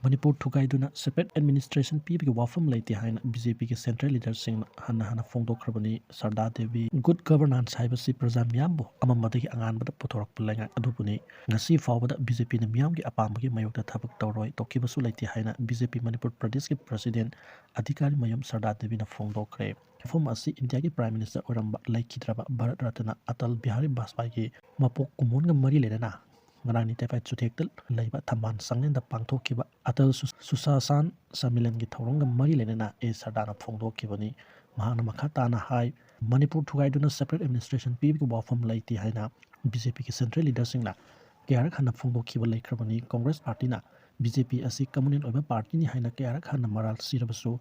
Manipur thugaiduna separate administration Pibagi Wafam Leite haina BJP ki central leaders sing hana phongdokhrabani Sarda Devi good governance haibasi praja miyambu amamadagi anganbada puthorakpa lenga adubuni ngasi fawbada BJP na miyamgi apamagi mayokta thabak tawroi tokibasu leite haina BJP Manipur Pradesh ki president adhikari mayam Sarda Devi na phongdokhre Wafam asi India ki prime minister oramba laikhidraba Bharat Ratna Atal Bihari Vajpayee ki mapok kumonga mari lenana ngarani tepai chuthektal leiba thaman sanglen da pangthokkiba atal susasan samilan gi thorong mari lenena e sardana phongdokkibani mahana makha tana hai Manipur thugaiduna separate administration pibgi Wafam Leite haina BJP ki central leaders singla kayar khana phongdokkiba leikrabani Congress party na BJP asi communist oiba party ni haina kayar khana maral sirabasu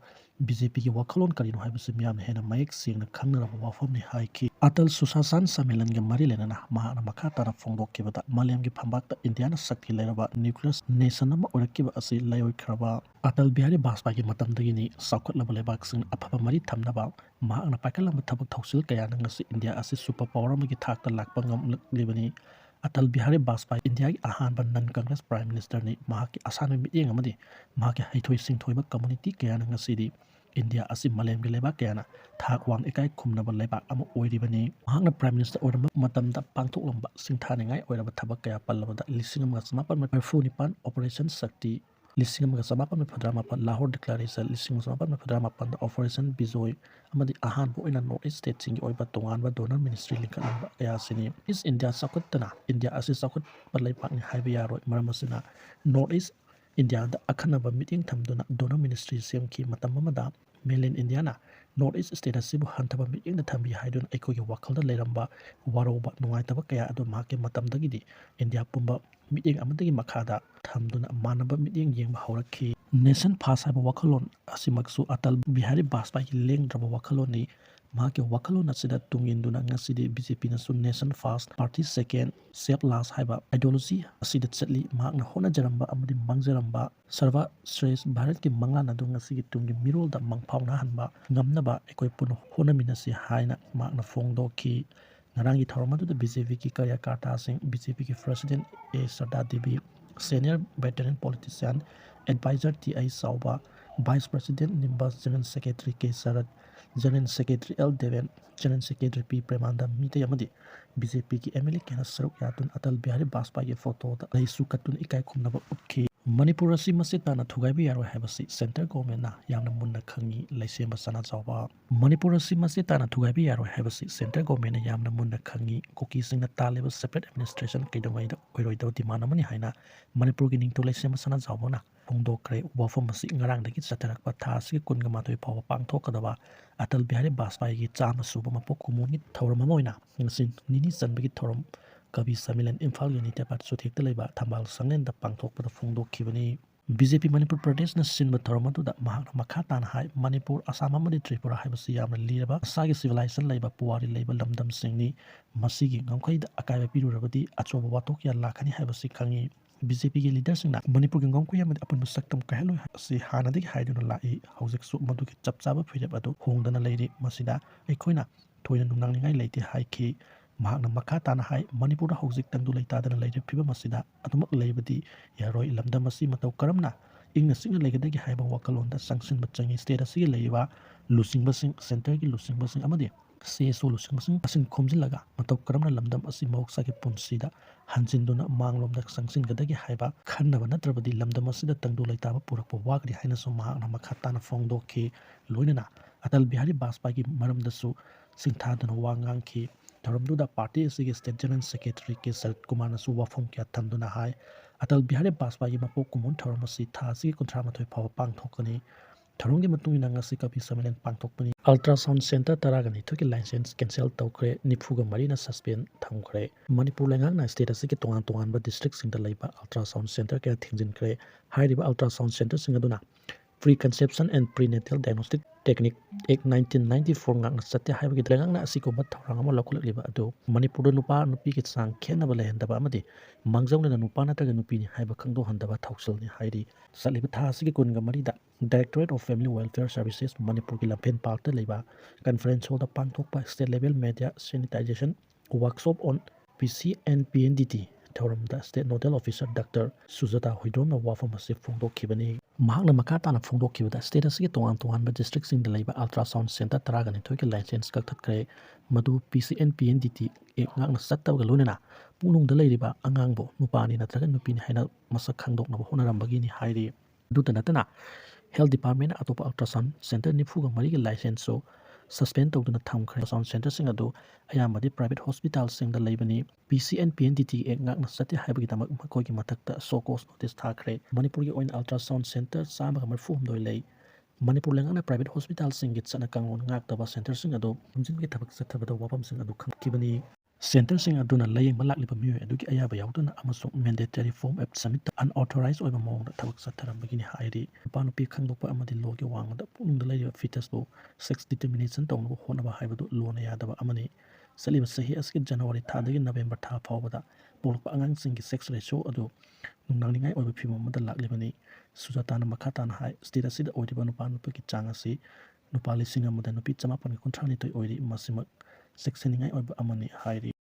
BJP ki wakhalon karino haibasu miyam hena mayek singna khangnaraba Wafam ni hai ki atal susasan samilan gi mari lenena mahana makha tana phongdokkibada malem gi phambakta India na sakti leraba nuclear nation ama orakkiba asi layoi khraba Atal Bihari Vajpayee ki matamdagi ni saukhatlaba lebak sing aphaba mari thamnaba mahakna paikalamba thabak thausil kaya na ngasi India asi super power amagi thakta lakpa ngamlibani Atal Bihari Vajpayee India ki ahanba non Congress prime minister ni mahaki asana mieng amadi mahaki haithoi singthoiba community kaya na ngasi di India asi malem gi lebak kaya na thak wang ekai khumnaba lebak ama oiribani mahakna prime minister oramba matamda pangthoklamba singthaningai oiraba thabak kaya pallabada lisingama samapan perfunipan operation sakti Lisingam Samapan Padramapan Lahore Declaration Lising Samapan Padramapan Operation Bizoy Amadi Ahan Bo in a North East State Sing Oiba Tongan Donor Ministry Lincoln Ayasini is India Sakutana India Assis Sakut Palaipan Habiaro Maramasina North East India the Akanaba meeting Tamdona Donor Ministry Siamki Matamamada Mainland Indiana North East State Sibu Hantaba meeting the Tambi Haidon Eko Wakal Leramba Waroba Nuaitaba Kaya Ado Make Matam Dagidi India Pumba meeting Amadagi Makada Tamduna Manaba meeting Yang Hauraki Nation Pass Haba Wakalon Asimaksu Atal Bihari Vajpayee Leng Draba Wakaloni Make Wakalon Asida Tunginduna Ngasidi BJP Nasu Nation Fast Party Second Save Last Haba Ideology Asida Setli Magna Hona Jaramba Amadi Mangjaramba Sarva Stress Bharat ki Mangla Nadunga Sigi Tungi Mirol da Mangpauna Hanba Ngamnaba Ekoi Puno Hona Minasi Haina Magna Fongdo Ki Narangi Tharamadu the BJP ki Kaya Karta Singh BJP ki President A Sarda Devi Senior veteran politician Advisor T.I. Sauba Vice President Nimbas General Secretary K. Sarat General Secretary L. Deven General Secretary P. Premanda Mita Yamadi BJP ki MLA Kena Saruk Yatun Atal Bihari Vajpayee photo da Laisu Katun Ikai Kumnaba Ukki Manipur asi masitana thugaibi yaro habasi center government na yamna munna khangi laisemba sana chawba Manipur asi masitana thugaibi yaro habasi center government na yamna munna khangi Kukisingi na taleba separate administration kaidomai da oiroidaba dimana mani haina Manipur gi ningto laisemba sana chawba na phongdokre Wafam asi ngarang dagi chatarakpa tha asi kunga matoi phawa pangthokadaba Atal Bihari Vajpayee gi chama suba mapok kumuni thawram moina ngsin nini chanbagi thoram Kabi Samilan Imphal Unity Part Suthekta Leba Thambal Sangen da Pangthokpada Phongdokkibani BJP Manipur Pradesh na sinba thoramadu da mahakna makha tan hai Manipur Assam amadi Tripura haibasi yamna liraba sagi civilization leba puwari leba lamdam singni masigi ngamkhai da akaiba pirurabadi achoba watok ya lakhani haibasi khangi BJP ki leaders na Manipur ki ngongku yamadi apun saktam kahelo si hanadi haiduna lai hauzik su madu ki chapchaba phirep adu hongdana leiri masida ekhoina thoina nunanglingai leite hai ki mahakna makha tana hai Manipur da hauzik tangdu leitadana leire phiba masida adumak leibadi yaroi lamdam asi matau karamna ingna singna legadagi haiba wakalon da sanction bachangi state asi leiba lusing basing center ki lusing basing amadi se so lusing basing asing khomjilaga matau karamna lamdam asi mawksa ki punsida hanjinduna manglom da sanction gadagi haiba khannaba natrabadi lamdam asi da tangdu leitaba purakpa wagri haina so mahakna makha tana phongdokki loinana Atal Bihari Vajpayee ki maramdasu singthadana wangang ki Tharamduda party asigi state general secretary ke Sarat Kumar nasu wafam kya thamduna hai Atal Bihari Vajpayee mapok kumun tharamasi tha asigi kunthra mathoi phawa pangthokani tharonggi matungina ngasi kapi samilen pangthokpani ultrasound center taragani thoki license cancel tawkhre nifuga marina suspend thamkhre Manipur lengakna state asigi tongan tongan ba district singda leiba ultrasound center ke thingjinkhre hairiba ultrasound center singaduna Preconception and Prenatal Diagnostic Technique Act 1994 ngakna satya haibagi drangakna asiko bathawrang ama lakulakliba adu Manipur nupa nupi ki sang khenaba lehendaba amadi mangjawna nupa nataga nupi ni haiba khangdo handaba thawsil ni hairi saliba tha asigi kunga marida Directorate of Family Welfare Services Manipur ki lampen parkta leiba conference hall da pangthokpa state level media sanitization workshop on PC and PNDT ꯊꯧꯔꯝꯗ state nodal officer doctor ꯁꯨꯖꯥꯇꯥ ꯍꯨꯏꯗ꯭ꯔꯣꯝꯅ ꯋꯥꯐꯝ ꯑꯁꯤ ꯐꯣꯡꯗꯣꯛꯈꯤꯕꯅꯤ꯫ ꯃꯍꯥꯛꯅ ꯃꯈꯥ ꯇꯥꯅ ꯐꯣꯡꯗꯣꯛꯈꯤꯕꯗ state ꯑꯁꯤꯒꯤ ꯇꯣꯉꯥꯟ ꯇꯣꯉꯥꯟꯕ ꯗꯤꯁꯇ꯭ꯔꯤꯛꯁꯤꯡꯗ ꯂꯩꯕ ꯑꯜꯇ꯭ꯔꯥꯁꯥꯎꯟ ꯁꯦꯟꯇꯔ 12ꯒꯤ ꯂꯥꯏꯁꯦꯟꯁ ꯀꯛꯊꯠꯈ꯭ꯔꯦ, ꯃꯗꯨ PCN-PNDT ꯑꯦꯛ ꯉꯥꯛꯅ ꯆꯠꯇꯕꯒ ꯂꯣꯏꯅꯅ ꯄꯨꯛꯅꯨꯡꯗ ꯂꯩꯔꯤꯕ ꯑꯉꯥꯡꯕꯨ ꯅꯨꯄꯥꯅꯤ ꯅꯠꯇ꯭ꯔꯒ ꯅꯨꯄꯤꯅꯤ ꯍꯥꯏꯅ ꯃꯁꯛ ꯈꯪꯗꯣꯛꯅꯕ ꯍꯣꯠꯅꯔꯝꯕꯒꯤꯅꯤ ꯍꯥꯏꯔꯤ꯫ ꯑꯗꯨꯇ ꯅꯠꯇꯅ ꯍꯦꯜꯊ ꯗꯤꯄꯥꯔꯠꯃꯦꯟꯠꯅ ꯑꯇꯣꯞꯄ ꯑꯜꯇ꯭ꯔꯥꯁꯥꯎꯟ ꯁꯦꯟꯇꯔ 94ꯒꯤ ꯂꯥꯏꯁꯦꯟꯁꯁꯨ ꯁꯁꯄꯦꯟ ꯇꯧꯗꯨꯅ ꯊꯝꯈ꯭ꯔꯦ꯫ ꯑꯜꯇ꯭ꯔꯥꯁꯥꯎꯟ ꯁꯦꯟꯇꯔꯁꯤꯡ ꯑꯗꯨ ꯑꯌꯥꯝꯕꯗꯤ ꯄ꯭ꯔꯥꯏꯚꯦꯠ ꯍꯣꯁꯄꯤꯇꯥꯜꯁꯤꯡꯗ ꯂꯩꯕꯅꯤ꯫ PCN-PNDT ꯑꯦꯛ ꯉꯥꯛꯅ ꯆꯠꯇꯦ ꯍꯥꯏꯕꯒꯤꯗꯃꯛ ꯃꯈꯣꯏꯒꯤ ꯃꯊꯛꯇ ꯁꯣ ꯀꯣꯖ ꯅꯣꯇꯤꯁ ꯊꯥꯈ꯭ꯔꯦ꯫ ꯃꯅꯤꯄꯨꯔꯒꯤ ꯑꯣꯏꯅ ꯑꯜꯇ꯭ꯔꯥꯁꯥꯎꯟ ꯁꯦꯟꯇꯔ 139 ꯂꯩ꯫ ꯃꯅꯤꯄꯨꯔ ꯂꯩꯉꯥꯛꯅ ꯄ꯭ꯔꯥꯏꯚꯦꯠ ꯍꯣꯁꯄꯤꯇꯥꯜꯁꯤꯡꯒꯤ ꯆꯠꯅ ꯀꯥꯡꯂꯣꯟ ꯉꯥꯛꯇꯕ ꯁꯦꯟꯇꯔꯁꯤꯡ ꯑꯗꯨ ꯊꯤꯡꯖꯤꯟꯕꯒꯤ ꯊꯕꯛ ꯆꯠꯊꯕꯗ ꯋꯥꯐꯝꯁꯤꯡ ꯑꯗꯨ ꯈꯪꯈꯤꯕꯅꯤ꯫ ꯁꯦꯟꯇꯔꯁꯤꯡ ꯑꯗꯨꯅ ꯂꯥꯌꯦꯡꯕ ꯂꯥꯛꯂꯤꯕ ꯃꯤꯑꯣꯏ ꯑꯗꯨꯒꯤ ꯑꯌꯥꯕ ꯌꯥꯎꯗꯅ ꯑꯃꯁꯨꯡ ꯃꯦꯟꯗꯦꯇꯔꯤ ꯐꯣꯔꯝ ꯁꯕꯃꯤꯠ ꯑꯟꯑꯣꯊꯣꯔꯥꯏꯖ ꯑꯣꯏꯕ ꯃꯑꯣꯡꯗ ꯊꯕꯛ ꯆꯠꯊꯔꯝꯕꯒꯤꯅꯤ ꯍꯥꯏꯔꯤ꯫ ꯅꯨꯄꯥ-ꯅꯨꯄꯤ ꯈꯪꯗꯣꯛꯄ ꯑꯃꯗꯤ ꯂꯣꯒꯤ ꯋꯥꯡꯃꯗ ꯄꯨꯛꯅꯨꯡꯗ ꯂꯩꯔꯤꯕ ꯐꯤꯇꯁꯄꯨ ꯁꯦꯛꯁ ꯗꯤꯇꯔꯃꯤꯅꯦꯁꯟ ꯇꯧꯅꯕ ꯍꯣꯠꯅꯕ ꯍꯥꯏꯕꯗꯨ ꯂꯣꯅ ꯌꯥꯗꯕ ꯑꯃꯅꯤ꯫ ꯆꯠꯂꯤꯕ ꯆꯍꯤ ꯑꯁꯤꯒꯤ ꯖꯅꯋꯥꯔꯤ ꯊꯥꯗꯒꯤ ꯅꯕꯦꯝꯕꯔ ꯊꯥ ꯐꯥꯎꯕꯗ ꯄꯣꯛꯂꯛꯄ ꯑꯉꯥꯡꯁꯤꯡꯒꯤ ꯁꯦꯛꯁ ꯔꯦꯁꯤꯑꯣ ꯑꯗꯨ ꯅꯨꯡꯅꯥꯡꯅꯤꯡꯉꯥꯏ ꯑꯣꯏꯕ ꯐꯤꯚꯝ ꯑꯃꯗ ꯂꯥꯛꯂꯤꯕꯅꯤ꯫ ꯁꯨꯖꯥꯇꯥꯅ ꯃꯈꯥ ꯇꯥꯅ ꯍꯥꯏ ꯁ꯭ꯇꯦꯠ ꯑꯁꯤꯗ ꯑꯣꯏꯔꯤꯕ ꯅꯨꯄꯥ-ꯅꯨꯄꯤꯒꯤ ꯆꯥꯡ ꯑꯁꯤ ꯅꯨꯄꯥ 1,000 ꯑꯃꯗ ꯅꯨꯄꯤ 992 ꯑꯣꯏꯔꯤ, ꯃꯁꯤꯃꯛ ꯆꯦꯛꯁꯤꯟꯅꯤꯡꯉꯥꯏ ꯑꯣꯏꯕ ꯑꯃꯅꯤ ꯍꯥꯏꯔꯤ꯫